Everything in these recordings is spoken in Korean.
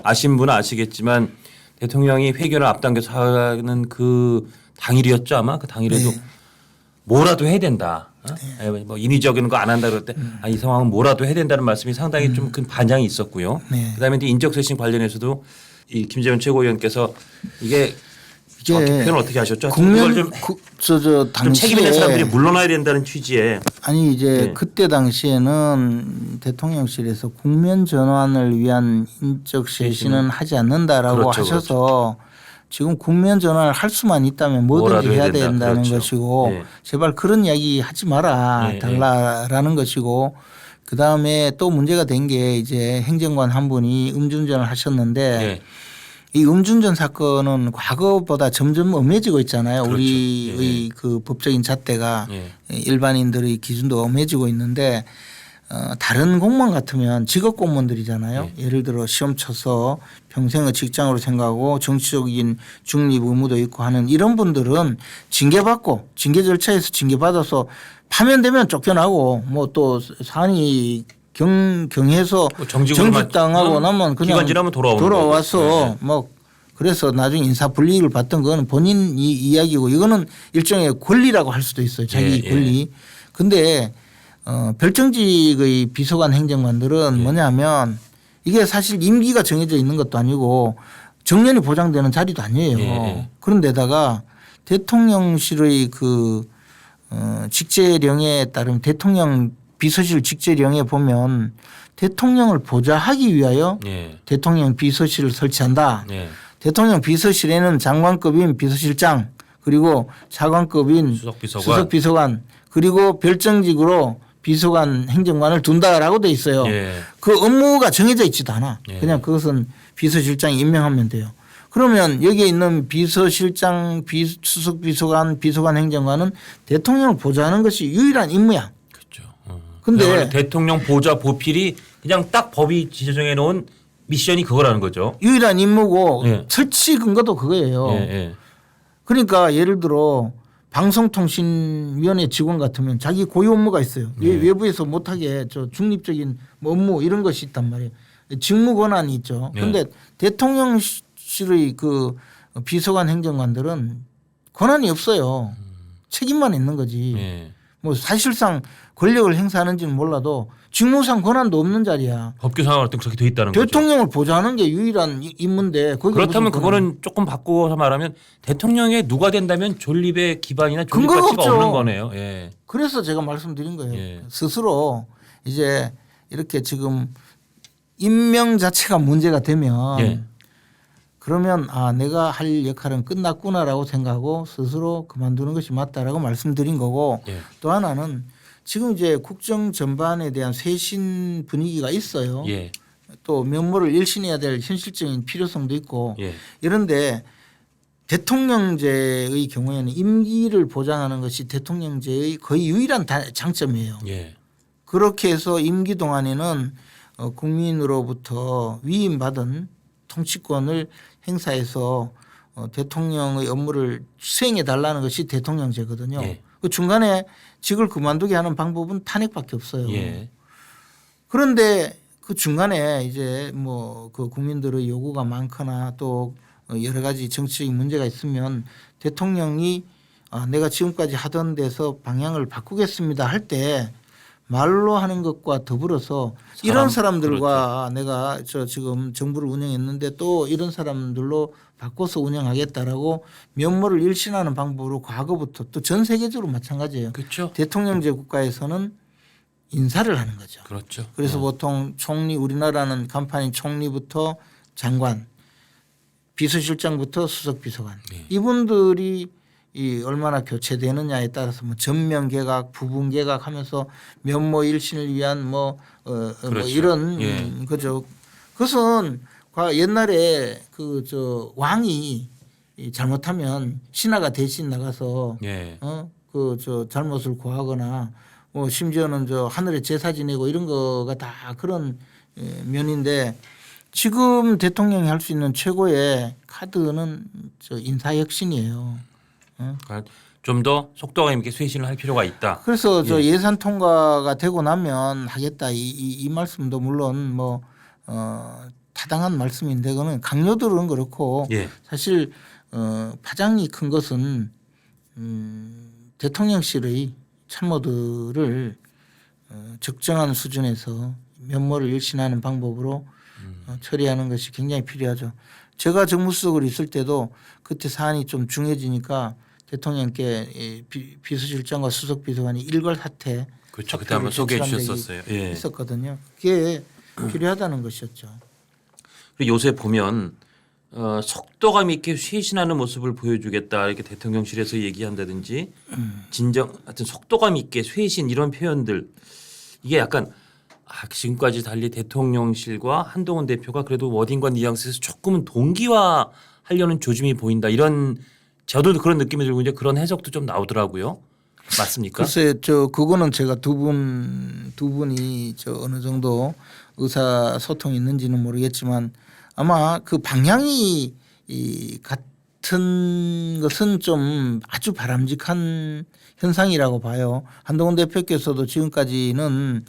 아신 분은 아시겠지만 대통령이 회견을 앞당겨서 하는 그 당일이었죠 아마 그 당일에도 네. 뭐라도 해야 된다. 뭐 인위적인 거 안 한다 그럴 때 이 상황은 뭐라도 해야 된다는 말씀이 상당히 좀 큰 반향이 있었고요. 네. 그다음에 이제 인적쇄신 관련해서도 이 김재원 최고위원께서 이게 정확히 표현을 어떻게 하셨죠? 국면 좀 당시에 책임 있는 사람들이 물러나야 된다는 취지에 아니 이제 네. 그때 당시에는 대통령실에서 국면 전환을 위한 인적 쇄신은 하지 않는다라고 그렇죠, 하셔서 지금 국면 전환을 할 수만 있다면 뭐든지 해야 된다는 그렇죠. 것이고 네. 제발 그런 이야기 하지 마라 네. 달라라는 것이고 그다음에 또 문제가 된 게 이제 행정관 한 분이 음주운전을 하셨는데 네. 이 음주운전 사건은 과거보다 점점 엄해지고 있잖아요. 그렇죠. 우리의 그 법적인 잣대가 네. 일반인들의 기준도 엄해지고 있는데 다른 공무원 같으면 직업 공무원들이잖아요. 네. 예를 들어 시험 쳐서 평생의 직장으로 생각하고 정치적인 중립 의무도 있고 하는 이런 분들은 징계받고 징계 절차에서 징계받아서 파면되면 쫓겨나고 뭐 또 사안이 경해서 뭐 정직으로만 정직당하고 나면 그냥 기간 지나면 돌아와서 네. 뭐 그래서 나중에 인사 불이익을 받던 거는 본인 이야기고 이거는 일종의 권리라고 할 수도 있어요. 자기 예, 권리. 근데 별정직의 비서관 행정관들은 뭐냐면 이게 사실 임기가 정해져 있는 것도 아니고 정년이 보장되는 자리도 아니에요. 예. 그런데다가 대통령실의 그 직제령에 따르면 대통령 비서실 직제령에 보면 대통령을 보좌하기 위하여 예. 대통령 비서실을 설치한다. 예. 대통령 비서실에는 장관급인 비서실장 그리고 차관급인 수석비서관 그리고 별정직으로 비서관 행정관을 둔다라고 돼 있어요. 예. 그 업무가 정해져 있지도 않아. 예. 그냥 그것은 비서실장이 임명하면 돼요. 그러면 여기에 있는 비서실장, 수석비서관, 비서관 행정관은 대통령을 보좌하는 것이 유일한 임무야. 그렇죠. 근데 대통령 보좌 보필이 그냥 딱 법이 지정해 놓은 미션이 그거라는 거죠. 유일한 임무고 예. 설치 근거도 그거예요. 예. 그러니까 예를 들어 방송통신위원회 직원 같으면 자기 고유 업무가 있어요. 외부에서 못하게 저 중립적인 업무 이런 것이 있단 말이에요. 직무 권한이 있죠. 그런데 대통령실의 그 비서관 행정관들은 권한이 없어요. 책임만 있는 거지. 예. 뭐 사실상 권력을 행사하는지는 몰라도 직무상 권한도 없는 자리야. 법규 상황 같은 그렇게 돼 있다는 거죠. 대통령을 보좌하는 게 유일한 임무인데 그렇다면 그거는 조금 바꾸어서 말하면 대통령에 누가 된다면 존립의 기반이나 존립 근거가 가치가 없죠. 없는 거네요. 예. 그래서 제가 말씀드린 거예요. 예. 스스로 이제 이렇게 지금 임명 자체가 문제가 되면 예. 그러면 아 내가 할 역할은 끝났구나라고 생각하고 스스로 그만두는 것이 맞다라고 말씀드린 거고 예. 또 하나는 지금 이제 국정 전반에 대한 쇄신 분위기가 있어요. 예. 또 면모를 일신해야 될 현실적인 필요성도 있고 예. 이런데 대통령제의 경우에는 임기를 보장하는 것이 대통령제의 거의 유일한 장점이에요. 예. 그렇게 해서 임기 동안에는 국민으로부터 위임받은 통치권을 행사해서 대통령의 업무를 수행해 달라는 것이 대통령제거든요. 예. 그 중간에 직을 그만두게 하는 방법은 탄핵밖에 없어요. 예. 그런데 그 중간에 이제 뭐 그 국민들의 요구가 많거나 또 여러 가지 정치적인 문제가 있으면 대통령이 내가 지금까지 하던 데서 방향을 바꾸겠습니다 할 때 말로 하는 것과 더불어서 이런 사람들과 그렇죠. 내가 저 지금 정부를 운영했는데 또 이런 사람들로 바꿔서 운영하겠다라고 면모를 일신하는 방법으로 과거부터 또 전 세계적으로 마찬가지예요. 그렇죠. 대통령제 국가에서는 인사를 하는 거죠. 그렇죠. 그래서 보통 총리 우리나라는 간판인 총리부터 장관 비서실장부터 수석비서관 이분들이 이 얼마나 교체되느냐에 따라서 뭐 전면 개각, 부분 개각하면서 면모 일신을 위한 뭐 그렇죠. 이런 거죠. 그것은 옛날에 그 저 왕이 잘못하면 신하가 대신 나가서 그 저 잘못을 고하거나 뭐 심지어는 저 하늘에 제사 지내고 이런 거가 다 그런 면인데 지금 대통령이 할 수 있는 최고의 카드는 저 인사혁신이에요. 그러니까 좀 더 속도감 있게 쇄신을 할 필요가 있다. 그래서 저 예산 통과가 되고 나면 하겠다 이 말씀도 물론 뭐 다 타당한 말씀인데 그거는 강요들은 그렇고 예. 사실 파장이 큰 것은 대통령실의 참모들을 적정한 수준에서 면모를 일신하는 방법으로 처리하는 것이 굉장히 필요하죠. 제가 정무수석으로 있을 때도 그때 사안이 좀 중요해지니까 대통령께 비서실장과 수석비서관이 일괄 사퇴 그렇죠. 그때 한번 소개해 제출한 적이 주셨었어요. 예. 있었거든요. 그게 필요하다는 것이었죠. 그리고 요새 보면 속도감 있게 쇄신하는 모습을 보여주겠다 이렇게 대통령실에서 얘기한다든지 진정 하여튼 속도감 있게 쇄신 이런 표현들 이게 약간 지금까지 달리 대통령실과 한동훈 대표가 그래도 워딩과 뉘앙스에서 조금은 동기화하려는 조짐이 보인다 이런 저도 그런 느낌이 들고 이제 그런 해석도 좀 나오더라고요. 맞습니까? 글쎄 그거는 제가 두 분이 어느 정도 의사소통이 있는지는 모르겠지만 아마 그 방향이 같은 것은 좀 아주 바람직한 현상이라고 봐요. 한동훈 대표께서도 지금까지는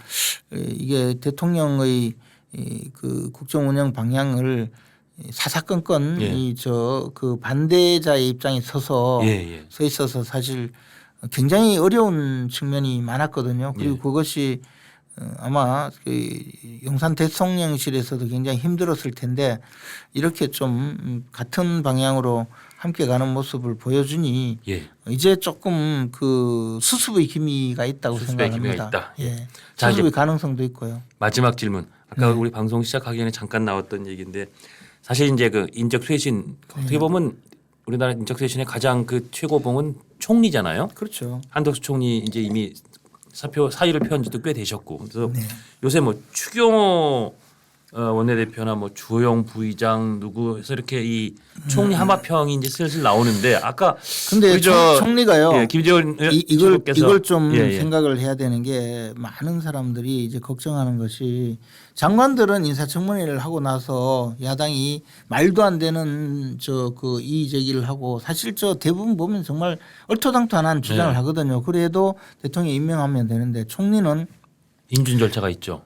이게 대통령의 그 국정 운영 방향을 사사건건 예. 그 반대자의 입장에 서 있어서 사실 굉장히 어려운 측면이 많았거든요. 그리고 예. 그것이 아마 그 용산 대통령실에서도 굉장히 힘들었을 텐데 이렇게 좀 같은 방향으로 함께 가는 모습을 보여주니 예. 이제 조금 그 수습의 기미가 있다고 수습의 생각합니다. 기미가 있다. 예. 자, 수습의 이제 가능성도 있고요. 마지막 질문. 아까 네. 우리 방송 시작하기 전에 잠깐 나왔던 얘기인데 사실 이제 그 인적 쇄신 어떻게 보면 우리나라 인적 쇄신의 가장 그 최고봉은 총리잖아요. 그렇죠. 한덕수 총리 이제 이미 사의를 표한 지도 꽤 되셨고 그래서 네. 요새 뭐 추경호 원내대표나 뭐 주호영 부의장 누구 해서 이렇게 이 총리 하마평이 이제 슬슬 나오는데 아까 근데 우리 저 총리가요. 예, 김재원 이걸 좀 예, 예. 생각을 해야 되는 게 많은 사람들이 이제 걱정하는 것이 장관들은 인사청문회를 하고 나서 야당이 말도 안 되는 그 이의 제기를 하고 사실 대부분 보면 정말 얼토당토안한 주장을 네. 하거든요. 그래도 대통령이 임명하면 되는데 총리는 인준 절차가 있죠.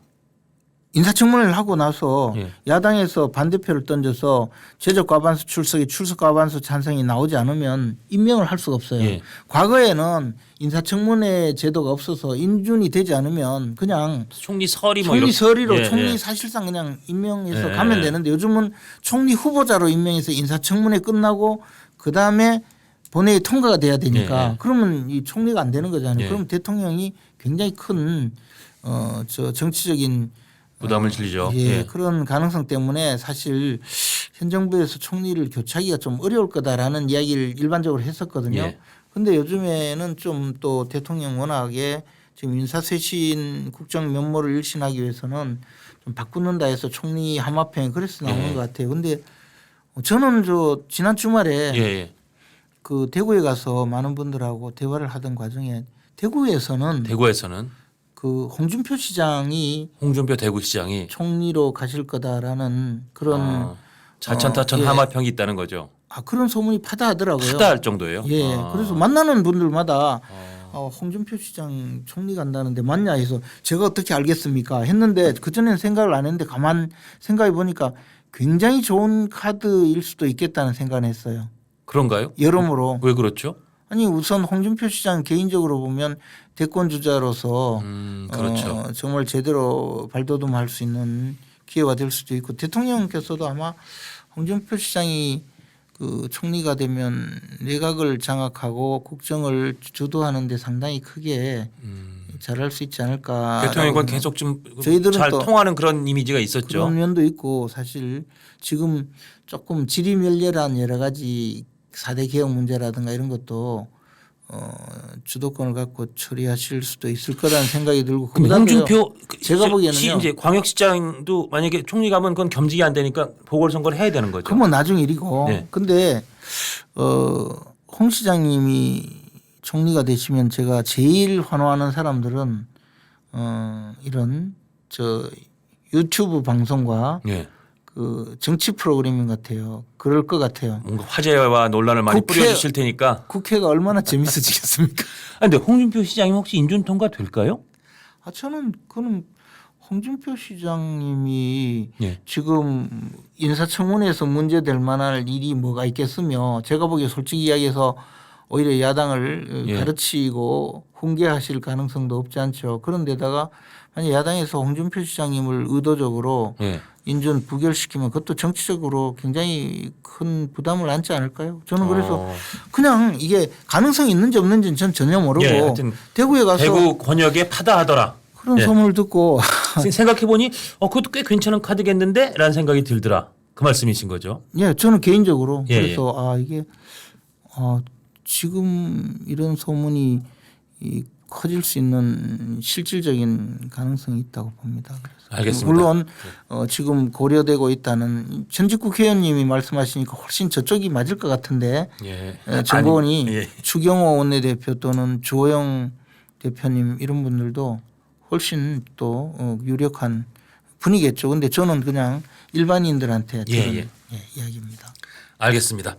인사청문회를 하고 나서 예. 야당에서 반대표를 던져서 제적 과반수 출석이 출석 과반수 찬성이 나오지 않으면 임명을 할 수가 없어요. 예. 과거에는 인사청문회 제도가 없어서 인준이 되지 않으면 그냥 총리 설이 뭐 총리 이렇게 서리로 예, 총리 예. 사실상 그냥 임명해서 예. 가면 되는데 요즘은 총리 후보자로 임명해서 인사청문회 끝나고 그다음에 본회의 통과가 돼야 되니까 예. 그러면 이 총리가 안 되는 거잖아요. 예. 그럼 대통령이 굉장히 큰 정치적인 부담을 질리죠. 예, 예. 그런 가능성 때문에 사실 현 정부에서 총리를 교체하기가 좀 어려울 거다라는 이야기를 일반적으로 했었거든요. 그런데 예. 요즘에는 좀 또 대통령 워낙에 지금 인사쇄신 국정 면모를 일신하기 위해서는 좀 바꾸는다 해서 총리 하마평이 그래서 나오는 예. 것 같아요. 그런데 저는 지난 주말에 예. 그 대구에 가서 많은 분들하고 대화를 하던 과정에 대구에서는 그 홍준표 시장이 홍준표 대구시장이 총리로 가실 거다라는 그런 자천타천 예. 하마평이 있다는 거죠. 그런 소문이 파다하더라고요. 파다할 정도예요. 예. 그래서 만나는 분들마다 홍준표 시장 총리 간다는데 맞냐 해서 제가 어떻게 알겠습니까 했는데 그전에는 생각을 안 했는데 가만 생각해 보니까 굉장히 좋은 카드일 수도 있겠다는 생각을 했어요. 그런가요? 여러모로. 왜 그렇죠? 아니 우선 홍준표 시장 개인적으로 보면 대권 주자로서 그렇죠. 정말 제대로 발돋움할 수 있는 기회가 될 수도 있고 대통령께서도 아마 홍준표 시장이 그 총리가 되면 내각을 장악하고 국정을 주도하는 데 상당히 크게 잘할 수 있지 않을까. 대통령과 계속 좀 저희들은 잘 또 통하는 그런 이미지가 있었죠. 그런 면도 있고 사실 지금 조금 지리멸렬한 여러 가지 4대 개혁 문제라든가 이런 것도 주도권을 갖고 처리하실 수도 있을 거라는 생각이 들고. 근데 홍준표 제가 보기에는요. 이제 광역시장도 만약에 총리 가면 그건 겸직이 안 되니까 보궐선거를 해야 되는 거죠. 그건 나중 일이고. 네. 근데 홍 시장님이 총리가 되시면 제가 제일 환호하는 사람들은 이런 유튜브 방송과 예. 그 정치 프로그래밍 같아요. 그럴 것 같아요. 뭔가 화제와 논란을 많이 뿌려주실 테니까. 국회가 얼마나 재밌어지겠습니까? 근데 홍준표 시장이 혹시 인준 통과 될까요? 저는 그는 홍준표 시장님이 예. 지금 인사청문회에서 문제될 만한 일이 뭐가 있겠으며 제가 보기에 솔직히 이야기해서 오히려 야당을 예. 가르치고 훈계하실 가능성도 없지 않죠. 그런데다가 만약 야당에서 홍준표 시장님을 의도적으로 예. 인준 부결시키면 그것도 정치적으로 굉장히 큰 부담을 안지 않을까요? 저는 그래서 그냥 이게 가능성이 있는지 없는지는 전 전혀 모르고 예, 하여튼 대구에 가서 대구 권역에 파다하더라. 그런 예. 소문을 듣고 생각해 보니 그것도 꽤 괜찮은 카드겠는데라는 생각이 들더라. 그 말씀이신 거죠? 예, 저는 개인적으로 예, 그래서 이게 지금 이런 소문이 커질 수 있는 실질적인 가능성이 있다고 봅니다. 그래서 알겠습니다. 물론 지금 고려되고 있다는 전직 국회의원님이 말씀하시니까 훨씬 저쪽이 맞을 것 같은데 예. 정보원이 아니, 예. 추경호 원내대표 또는 주호영 대표님 이런 분들도 훨씬 또 유력한 분이겠죠. 근데 저는 그냥 일반인들한테 예, 들은 예. 이야기입니다. 알겠습니다.